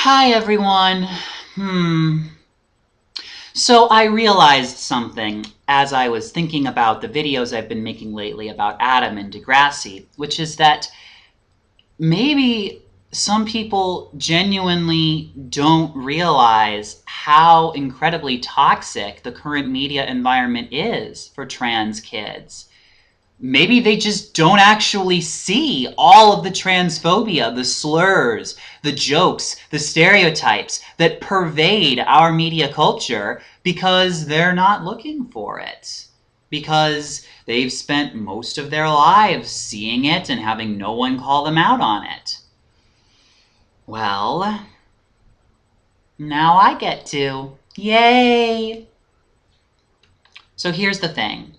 Hi, everyone. So I realized something as I was thinking about the videos I've been making lately about Adam and Degrassi, which is that maybe some people genuinely don't realize how incredibly toxic the current media environment is for trans kids. Maybe they just don't actually see all of the transphobia, the slurs, the jokes, the stereotypes that pervade our media culture because they're not looking for it. Because they've spent most of their lives seeing it and having no one call them out on it. Well, now I get to. Yay! So here's the thing.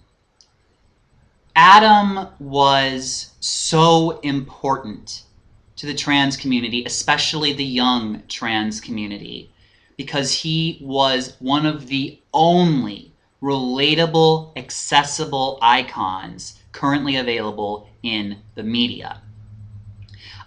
Adam was so important to the trans community, especially the young trans community, because he was one of the only relatable, accessible icons currently available in the media.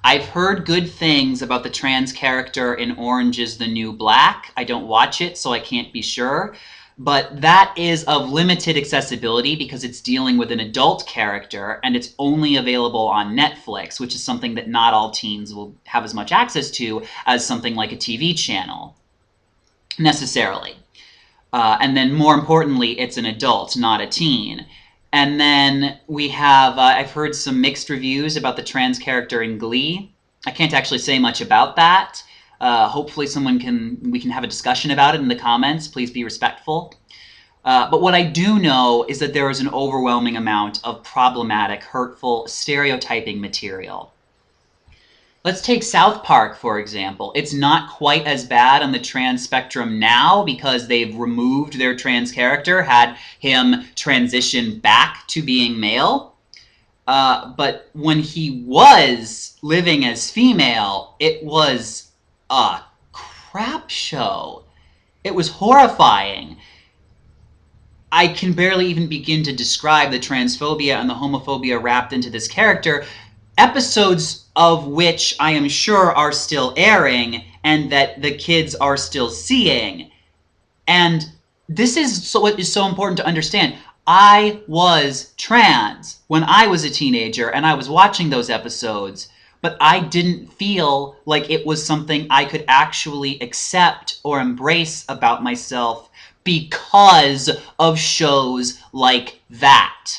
I've heard good things about the trans character in Orange is the New Black. I don't watch it, so I can't be sure. But that is of limited accessibility because it's dealing with an adult character and it's only available on Netflix, which is something that not all teens will have as much access to as something like a TV channel, necessarily. And then more importantly, it's an adult, not a teen. And then we have, I've heard some mixed reviews about the trans character in Glee. I can't actually say much about that. Hopefully we can have a discussion about it in the comments. Please be respectful. But what I do know is that there is an overwhelming amount of problematic, hurtful, stereotyping material. Let's take South Park, for example. It's not quite as bad on the trans spectrum now because they've removed their trans character, had him transition back to being male. But when he was living as female, it was a crap show. It was horrifying. I can barely even begin to describe the transphobia and the homophobia wrapped into this character, episodes of which I am sure are still airing and that the kids are still seeing. And this is what is so important to understand. I was trans when I was a teenager and I was watching those episodes, but I didn't feel like it was something I could actually accept or embrace about myself because of shows like that,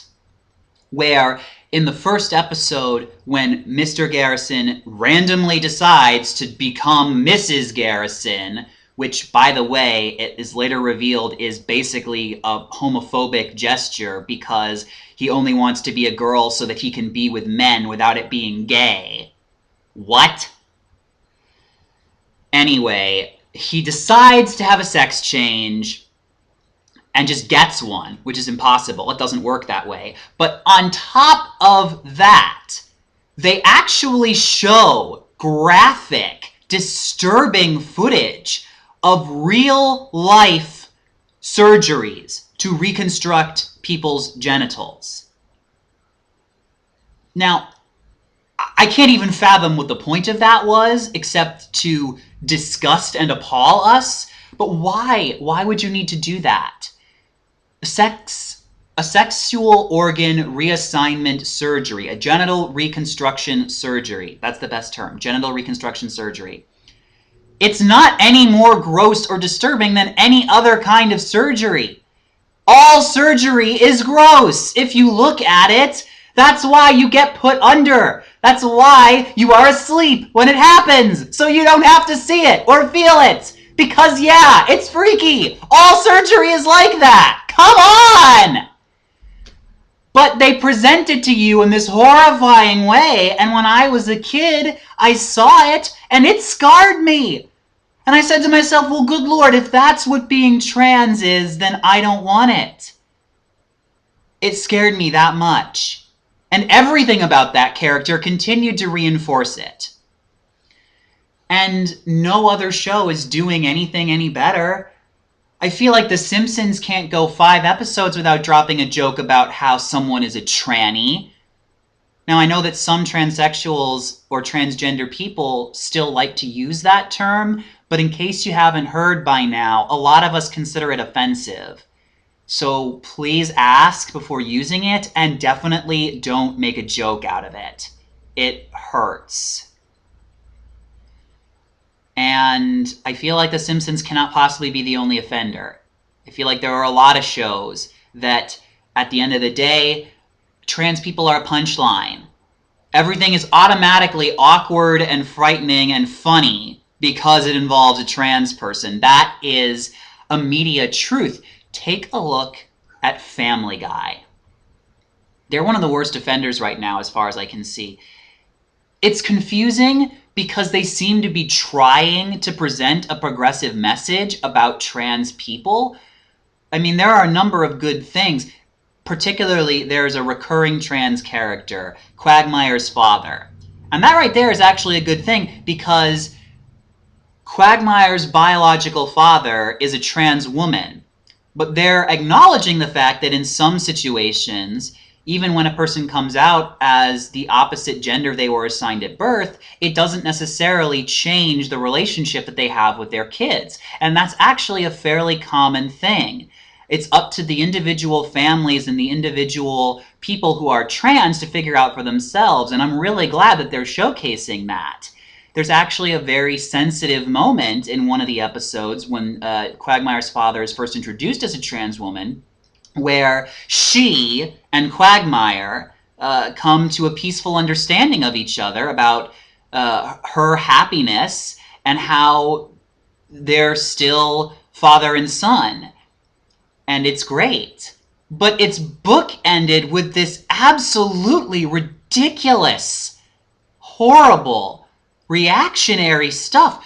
where in the first episode, when Mr. Garrison randomly decides to become Mrs. Garrison, which, by the way, it is later revealed is basically a homophobic gesture because he only wants to be a girl so that he can be with men without it being gay. What? Anyway, he decides to have a sex change and just gets one, which is impossible. It doesn't work that way. But on top of that, they actually show graphic, disturbing footage of real life surgeries to reconstruct people's genitals. Now, I can't even fathom what the point of that was, except to disgust and appall us. But why? Why would you need to do that? A sexual organ reassignment surgery, a genital reconstruction surgery. That's the best term, genital reconstruction surgery. It's not any more gross or disturbing than any other kind of surgery. All surgery is gross if you look at it. That's why you get put under. That's why you are asleep when it happens, so you don't have to see it or feel it. Because yeah, it's freaky. All surgery is like that. Come on! But they present it to you in this horrifying way, and when I was a kid, I saw it, and it scarred me. And I said to myself, well, good Lord, if that's what being trans is, then I don't want it. It scared me that much. And everything about that character continued to reinforce it. And no other show is doing anything any better. I feel like The Simpsons can't go 5 episodes without dropping a joke about how someone is a tranny. Now, I know that some transsexuals or transgender people still like to use that term, but in case you haven't heard by now, a lot of us consider it offensive. So please ask before using it, and definitely don't make a joke out of it. It hurts. And I feel like The Simpsons cannot possibly be the only offender. I feel like there are a lot of shows that, at the end of the day, trans people are a punchline. Everything is automatically awkward and frightening and funny because it involves a trans person. That is a media truth. Take a look at Family Guy. They're one of the worst offenders right now, as far as I can see. It's confusing because they seem to be trying to present a progressive message about trans people. I mean, there are a number of good things. Particularly, there's a recurring trans character, Quagmire's father. And that right there is actually a good thing, because Quagmire's biological father is a trans woman. But they're acknowledging the fact that in some situations, even when a person comes out as the opposite gender they were assigned at birth, it doesn't necessarily change the relationship that they have with their kids. And that's actually a fairly common thing. It's up to the individual families and the individual people who are trans to figure out for themselves, and I'm really glad that they're showcasing that. There's actually a very sensitive moment in one of the episodes when Quagmire's father is first introduced as a trans woman, where she and Quagmire come to a peaceful understanding of each other about her happiness and how they're still father and son. And it's great. But it's bookended with this absolutely ridiculous, horrible, reactionary stuff.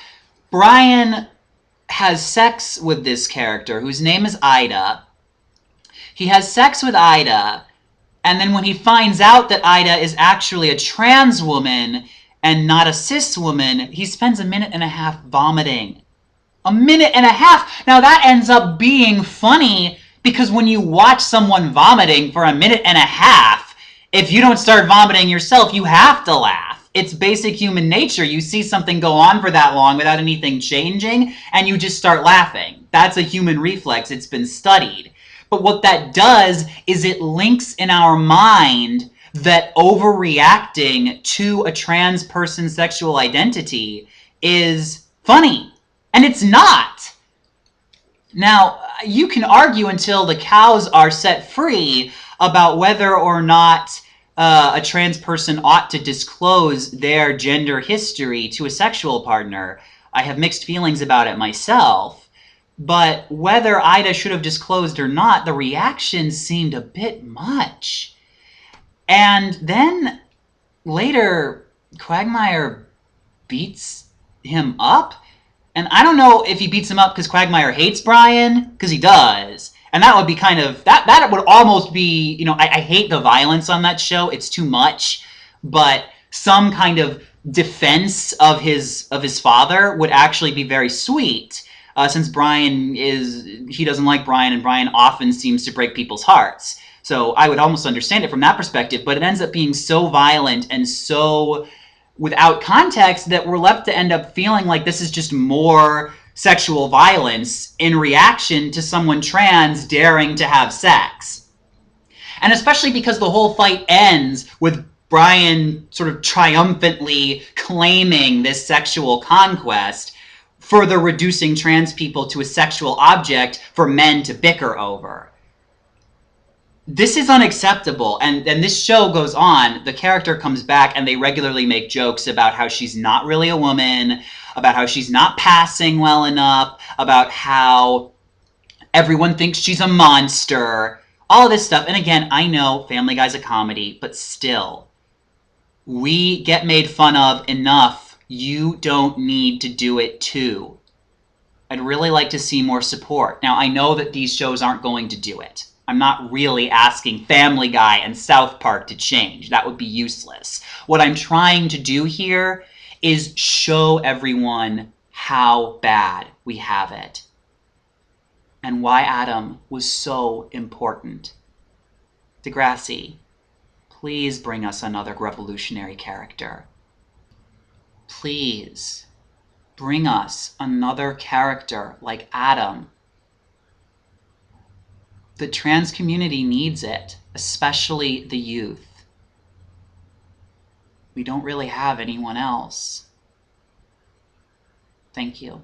Brian has sex with this character, whose name is Ida. He has sex with Ida, and then when he finds out that Ida is actually a trans woman and not a cis woman, he spends a minute and a half vomiting. A minute and a half! Now that ends up being funny, because when you watch someone vomiting for a minute and a half, if you don't start vomiting yourself, you have to laugh. It's basic human nature. You see something go on for that long without anything changing, and you just start laughing. That's a human reflex. It's been studied. But what that does is it links in our mind that overreacting to a trans person's sexual identity is funny. And it's not. Now, you can argue until the cows are set free about whether or not a trans person ought to disclose their gender history to a sexual partner. I have mixed feelings about it myself. But whether Ida should have disclosed or not, the reaction seemed a bit much. And then later, Quagmire beats him up. And I don't know if he beats him up because Quagmire hates Brian, because he does. And that would be kind of, that would almost be, you know, I hate the violence on that show. It's too much. But some kind of defense of his father would actually be very sweet. Since he doesn't like Brian, and Brian often seems to break people's hearts. So I would almost understand it from that perspective, but it ends up being so violent and so without context that we're left to end up feeling like this is just more sexual violence in reaction to someone trans daring to have sex. And especially because the whole fight ends with Brian sort of triumphantly claiming this sexual conquest, further reducing trans people to a sexual object for men to bicker over. This is unacceptable, and this show goes on. The character comes back, and they regularly make jokes about how she's not really a woman, about how she's not passing well enough, about how everyone thinks she's a monster, all of this stuff. And again, I know Family Guy's a comedy, but still, we get made fun of enough. You don't need to do it too. I'd really like to see more support. Now, I know that these shows aren't going to do it. I'm not really asking Family Guy and South Park to change. That would be useless. What I'm trying to do here is show everyone how bad we have it and why Adam was so important. Degrassi, Please bring us another revolutionary character. Please bring us another character like Adam. The trans community needs it, especially the youth. We don't really have anyone else. Thank you.